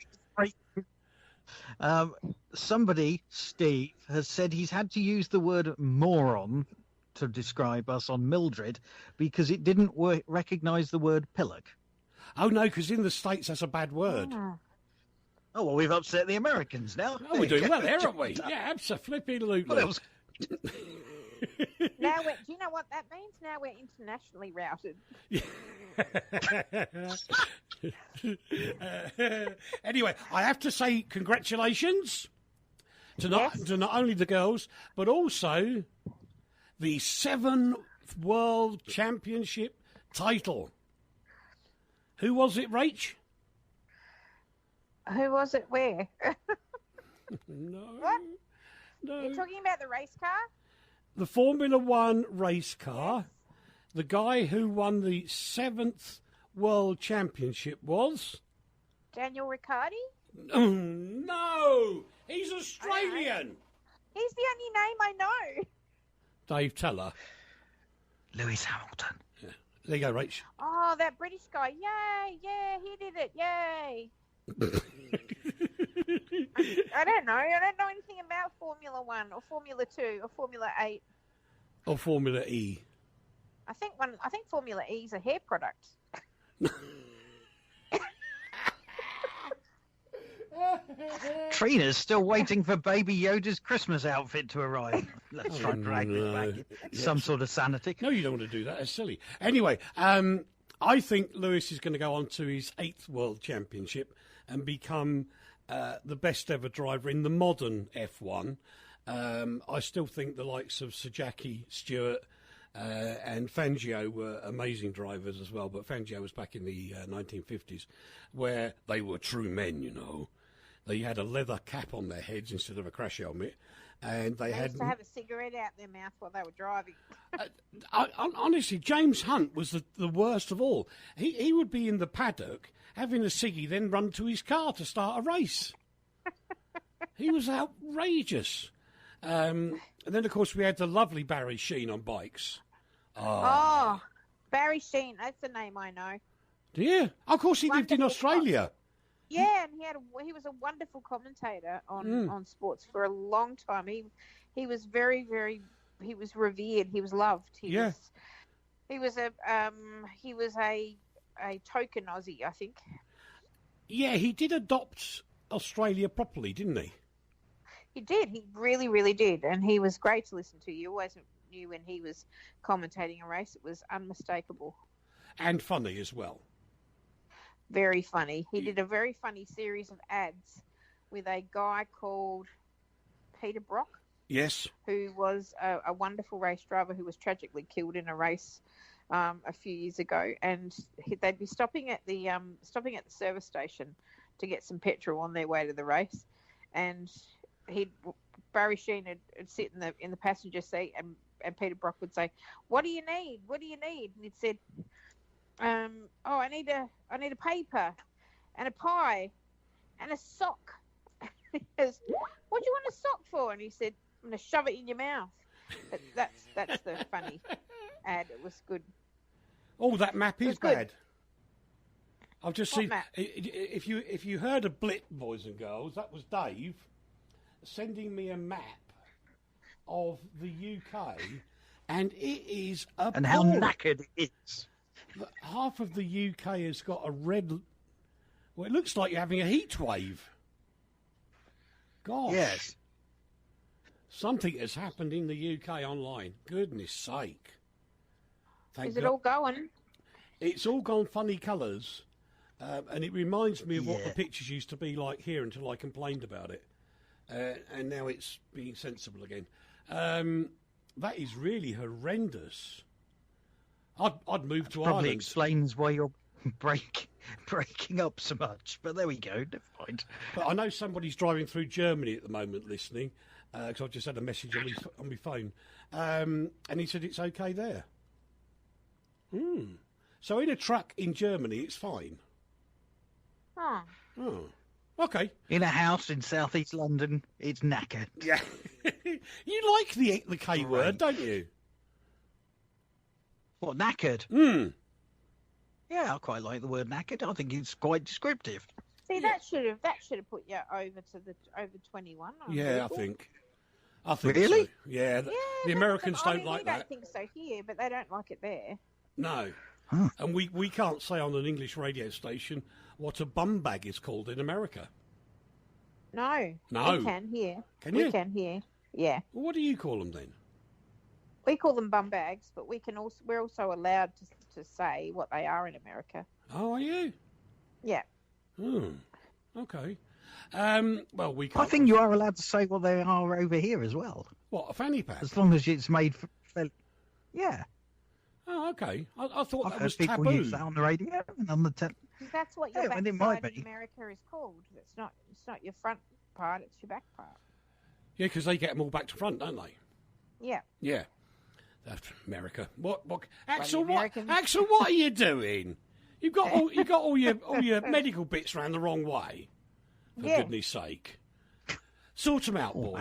Somebody, Steve, has said he's had to use the word moron to describe us on Mildred because it didn't recognise the word pillock. Oh, no, because in the States that's a bad word. Oh, well, we've upset the Americans now. Oh, we're doing well there, aren't we? Yeah, absolutely. Now, do you know what that means? Now we're internationally routed. Anyway, I have to say congratulations to not only the girls, but also the 7th World Championship title. Who was it, Rach? Who was it? Where? No. What? No. You're talking about the race car? The Formula One race car. The guy who won the 7th World Championship was... Daniel Ricciardi? No! He's Australian! He's the only name I know. Dave Teller. Lewis Hamilton. Yeah. There you go, Rach. Oh, that British guy. Yay, yeah, he did it. Yay. I don't know. I don't know anything about Formula 1 or Formula 2 or Formula 8. Or Formula E. I think Formula E is a hair product. Trina's still waiting for Baby Yoda's Christmas outfit to arrive. Let's try and drag it back. Some sort of sanity. No, you don't want to do that. That's silly. Anyway, I think Lewis is going to go on to his 8th World Championship and become the best ever driver in the modern F1. I still think the likes of Sajaki, Stewart, and Fangio were amazing drivers as well, but Fangio was back in the 1950s, where they were true men, you know. They had a leather cap on their heads instead of a crash helmet, and they had used to have a cigarette out their mouth while they were driving. Honestly, James Hunt was the worst of all. He would be in the paddock having a ciggy, then run to his car to start a race. He was outrageous. And then, of course, we had the lovely Barry Sheen on bikes. Oh, Barry Sheen. That's the name I know. Yeah. Of course, he lived in Australia. Yeah, and he was a wonderful commentator on sports for a long time. He was very, very, he was revered. He was loved. He was a token Aussie, I think. Yeah, he did adopt Australia properly, didn't he? He did. He really, really did. And he was great to listen to. You always knew when he was commentating a race. It was unmistakable. And funny as well. Very funny. He did a very funny series of ads with a guy called Peter Brock. Yes. Who was a wonderful race driver who was tragically killed in a race a few years ago. And they'd be stopping at the service station to get some petrol on their way to the race. And Barry Sheen would sit in the passenger seat, and Peter Brock would say, "What do you need? What do you need?" And he'd said, I need a paper and a pie and a sock." He goes, "What do you want a sock for?" And he said, "I'm going to shove it in your mouth." But that's the funny ad. It was good. Oh, that map is bad. Good. I've just seen. If you heard a blip, boys and girls, that was Dave sending me a map of the UK, and it is appalling. And how knackered it is. Half of the UK has got a red. Well, it looks like you're having a heat wave. Gosh. Yes. Something has happened in the UK online. Goodness sake. Is it all going? It's all gone funny colours. And it reminds me of what the pictures used to be like here until I complained about it. And now it's being sensible again. That is really horrendous. I'd move to Ireland. Probably explains why you're breaking up so much. But there we go. Never mind. But I know somebody's driving through Germany at the moment listening, because I've just had a message on my phone. And he said it's okay there. So in a truck in Germany, it's fine. Oh, okay. In a house in southeast London, it's knackered. Yeah. You like the K word, don't you? What, knackered? Yeah, I quite like the word knackered. I think it's quite descriptive. See, that should have put you over 21. Yeah, Google. I think really? So. Yeah, the Americans don't like that. I don't think so here, but they don't like it there. No. And we can't say on an English radio station what a bum bag is called in America. No. We can here. Can you? We can here. Yeah. Well, what do you call them then? We call them bum bags, but we're also allowed to say what they are in America. Oh, are you? Yeah. Okay. Well, we can't. I think you are allowed to say what they are over here as well. What, a fanny pack? As long as it's made for... Yeah. Oh, okay. I thought I've that heard was people taboo. use that on the radio and on the That's what your it might backside be. in America is called. It's not your front part, it's your back part. Yeah, because they get them all back to front, don't they? Yeah. Yeah. That's America. What? Axel, American... Axel, what are you doing? You've got all your medical bits around the wrong way. For goodness sake. Sort them out, boy.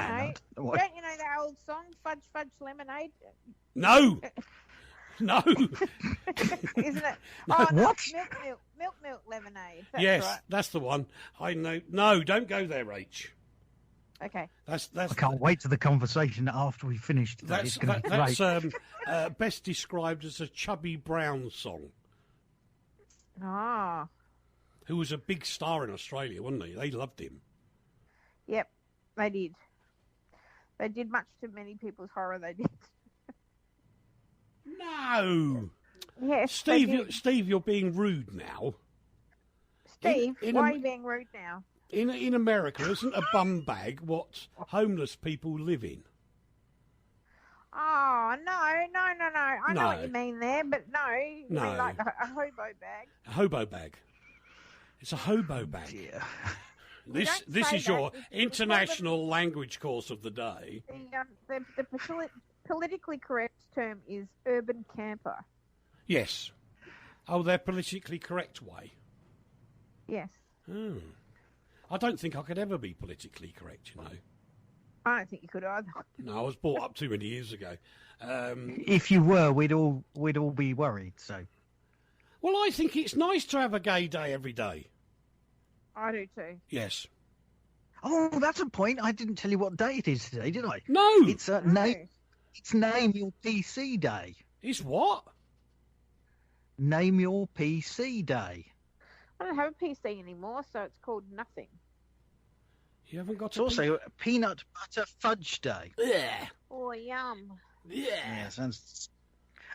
Don't you know that old song, Fudge Fudge Lemonade? No. No. Isn't it? Oh, no, What? Milk lemonade. That's Yes, right. that's the one. I know. No, don't go there, H. Okay. That's I can't wait to the conversation after we finish today. It's going to be great. that's best described as a Chubby Brown song. Ah. Who was a big star in Australia, wasn't he? They loved him. Yep, they did. They did much to many people's horror. They did. No. Yes, Steve, you're being rude now. Steve, why are you being rude now? In America, isn't a bum bag what homeless people live in? Oh, no. I know what you mean there, but no. You No. mean like a hobo bag. A hobo bag. It's a hobo bag. Yeah. This is your international language course of the day. The politically correct term is urban camper. Yes. Oh, their politically correct way. Yes. Oh. I don't think I could ever be politically correct, you know. I don't think you could either. No, I was brought up too many years ago. If you were, we'd all be worried. So. Well, I think it's nice to have a gay day every day. I do too. Yes. Oh, that's a point. I didn't tell you what day it is today, did I? No. It's Name Your PC Day. It's what? Name Your PC Day. I don't have a PC anymore, so it's called nothing. You haven't got. It's also Peanut Butter Fudge Day. Yeah. Oh, yum. Yeah. Sounds.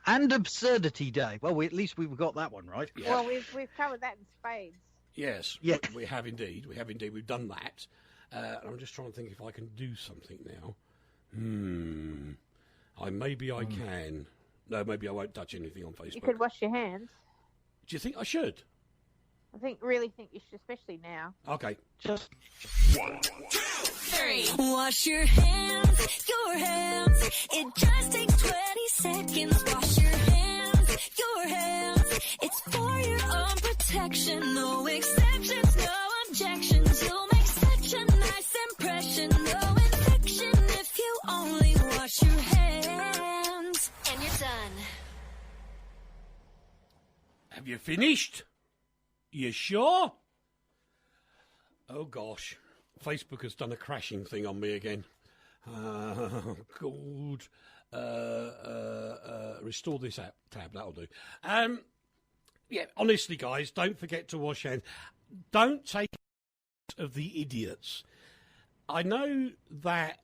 And Absurdity Day. Well, at least we've got that one right. Yeah. Well, we've covered that in spades. Yes. Yeah. We have indeed. We've done that. I'm just trying to think if I can do something now. Maybe I can. No, maybe I won't touch anything on Facebook. You could wash your hands. Do you think I should? Really think you should, especially now. Okay. Just 1, 2, 3. Wash your hands, your hands. It just takes 20 seconds. Wash your hands. It's for your own protection. No exceptions, no objections. You'll make such a nice impression. No infection if you only wash your hands. And you're done. Have you finished? You sure? Oh, gosh. Facebook has done a crashing thing on me again. Oh, God. Restore this tab. That'll do. Yeah, honestly, guys, don't forget to wash hands. Don't take of the idiots. I know that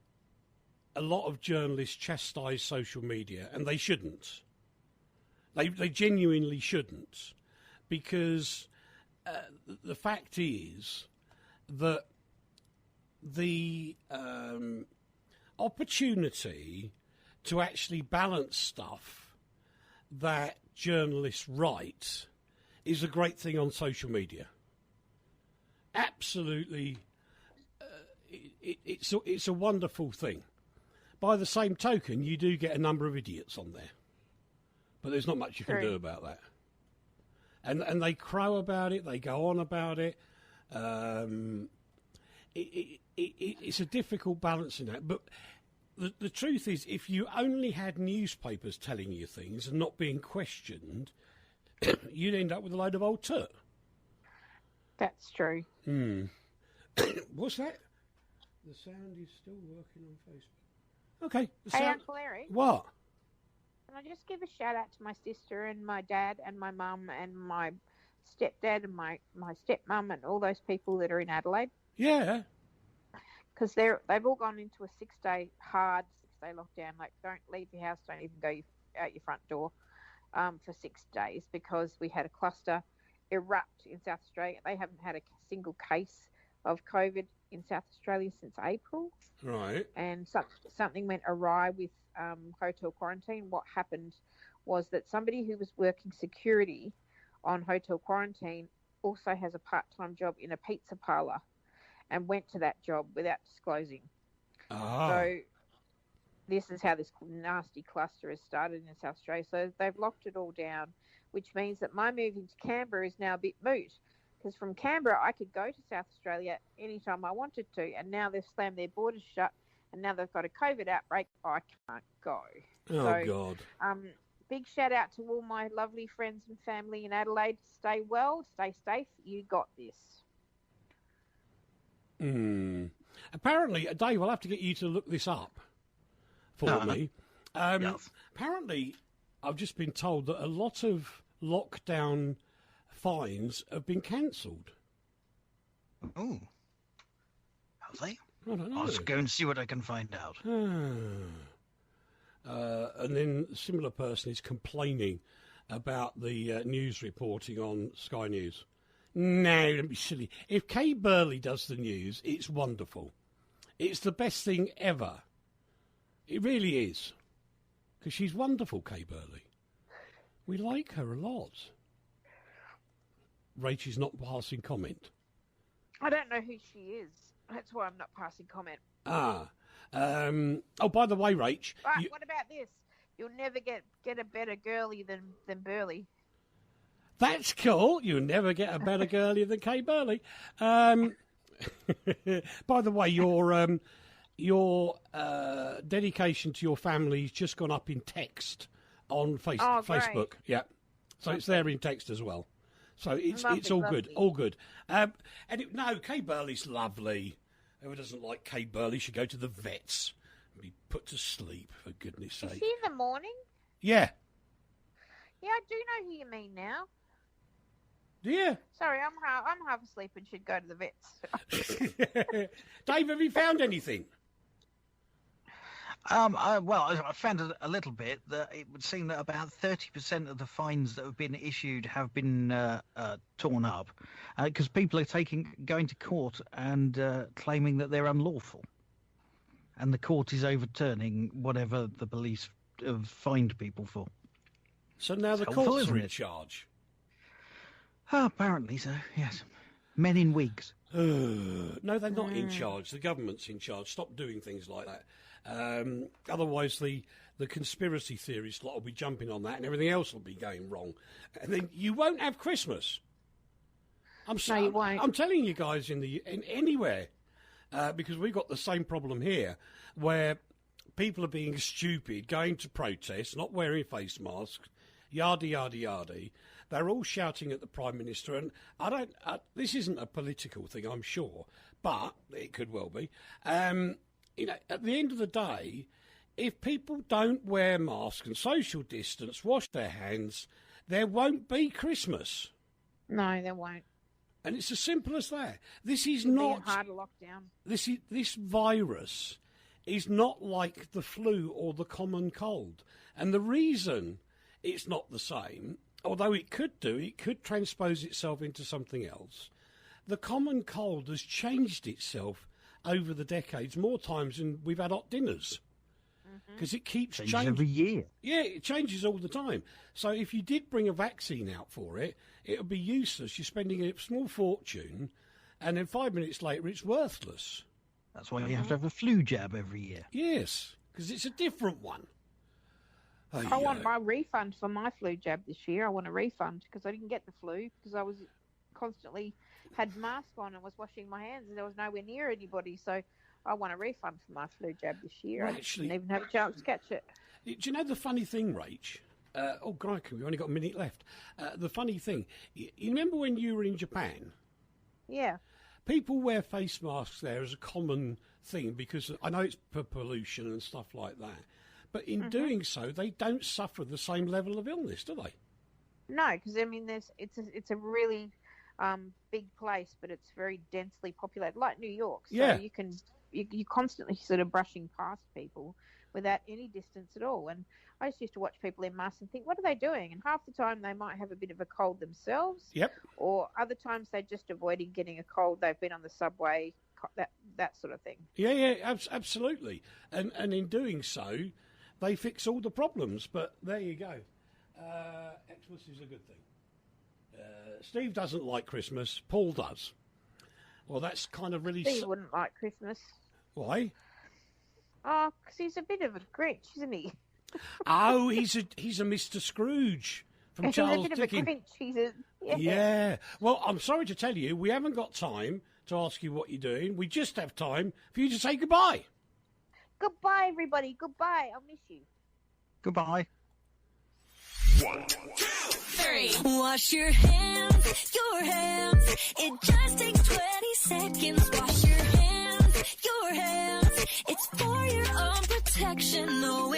a lot of journalists chastise social media, and they shouldn't. They genuinely shouldn't, because the fact is that the opportunity to actually balance stuff that journalists write is a great thing on social media. Absolutely, it's a wonderful thing. By the same token, you do get a number of idiots on there, but there's not much you can do about that. And they crow about it, they go on about it. It's a difficult balancing act. But the truth is, if you only had newspapers telling you things and not being questioned, you'd end up with a load of old tut. That's true. What's that? The sound is still working on Facebook. Okay. Hey, Uncle Larry. What? Can I just give a shout out to my sister and my dad and my mum and my stepdad and my stepmum and all those people that are in Adelaide? Yeah. Because they've all gone into a hard 6-day lockdown. Like, don't leave your house, don't even go out your front door for 6 days, because we had a cluster erupt in South Australia. They haven't had a single case of COVID in South Australia since April. Right. And something went awry with hotel quarantine. What happened was that somebody who was working security on hotel quarantine also has a part-time job in a pizza parlour and went to that job without disclosing. So this is how this nasty cluster has started in South Australia. So they've locked it all down, which means that my moving to Canberra is now a bit moot, because from Canberra I could go to South Australia anytime I wanted to, and now they've slammed their borders shut, and now they've got a COVID outbreak. I can't go. Oh, God. big shout out to all my lovely friends and family in Adelaide. Stay well, stay safe. You got this. Apparently, Dave, I'll have to get you to look this up for me. Yes. Apparently, I've just been told that a lot of lockdown fines have been cancelled. Oh. Have they? I don't know. I'll just go and see what I can find out. And then a similar person is complaining about the news reporting on Sky News. No, don't be silly. If Kay Burley does the news, it's wonderful. It's the best thing ever. It really is. Because she's wonderful, Kay Burley. We like her a lot. Rachel's not passing comment. I don't know who she is. That's why I'm not passing comment. Oh, by the way, Rach. Right, what about this? You'll never get a better girly than Burley. That's cool. You'll never get a better girlie than Kay Burley. By the way, your dedication to your family's just gone up in text on Facebook. Yeah, so it's there in text as well. So it's all good, all good. Kay Burley's lovely. Whoever doesn't like Kay Burley should go to the vets and be put to sleep, for goodness sake. Is she in the morning? Yeah. Yeah, I do know who you mean now. Do you? Sorry, I'm half asleep and should go to the vets. Dave, have you found anything? I found a little bit that it would seem that about 30% of the fines that have been issued have been torn up because people are going to court and claiming that they're unlawful, and the court is overturning whatever the police have fined people for. So now the courts are in charge. Apparently so. Yes, men in wigs. No, they're not in charge. The government's in charge. Stop doing things like that. Otherwise, the conspiracy theorists lot will be jumping on that, and everything else will be going wrong, and then you won't have Christmas. You won't. I'm telling you guys in anywhere, because we've got the same problem here, where people are being stupid, going to protest, not wearing face masks, yada yada yada. They're all shouting at the Prime Minister, and this isn't a political thing, I'm sure, but it could well be. At the end of the day, if people don't wear masks and social distance, wash their hands, there won't be Christmas. No, there won't. And it's as simple as that. This is It'll not be a harder lockdown. This virus is not like the flu or the common cold, and the reason it's not the same, although it could transpose itself into something else. The common cold has changed itself over the decades more times than we've had hot dinners, because it keeps changing every year. Yeah, it changes all the time. So if you did bring a vaccine out for it, it would be useless. You're spending a small fortune, and then 5 minutes later it's worthless. That's why you have to have a flu jab every year. Yes, because it's a different one. I want my refund for my flu jab this year. I want a refund because I didn't get the flu because I was constantly had mask on and was washing my hands and there was nowhere near anybody. So I want a refund for my flu jab this year. Well, I didn't even have a chance to catch it. Do you know the funny thing, Rach? Oh, crikey, we've only got a minute left. The funny thing, you remember when you were in Japan? Yeah. People wear face masks there as a common thing because I know it's for pollution and stuff like that. But in doing so, they don't suffer the same level of illness, do they? No, because I mean, it's a really big place, but it's very densely populated, like New York. So Yeah. you're constantly sort of brushing past people without any distance at all. And I just used to watch people in masks and think, what are they doing? And half the time they might have a bit of a cold themselves. Yep. Or other times they're just avoiding getting a cold. They've been on the subway, that sort of thing. Yeah, absolutely. And in doing so, they fix all the problems. But there you go. Xmas is a good thing. Steve doesn't like Christmas. Paul does. Well, that's kind of really... Steve wouldn't like Christmas. Why? Oh, because he's a bit of a Grinch, isn't he? Oh, he's a Mr. Scrooge from Charles Dickens. He's a bit of a Grinch. Yeah. Well, I'm sorry to tell you, we haven't got time to ask you what you're doing. We just have time for you to say goodbye. Goodbye, everybody. Goodbye. I'll miss you. Goodbye. 1, 2, 3. Wash your hands, your hands. It just takes 20 seconds. Wash your hands, your hands. It's for your own protection. No,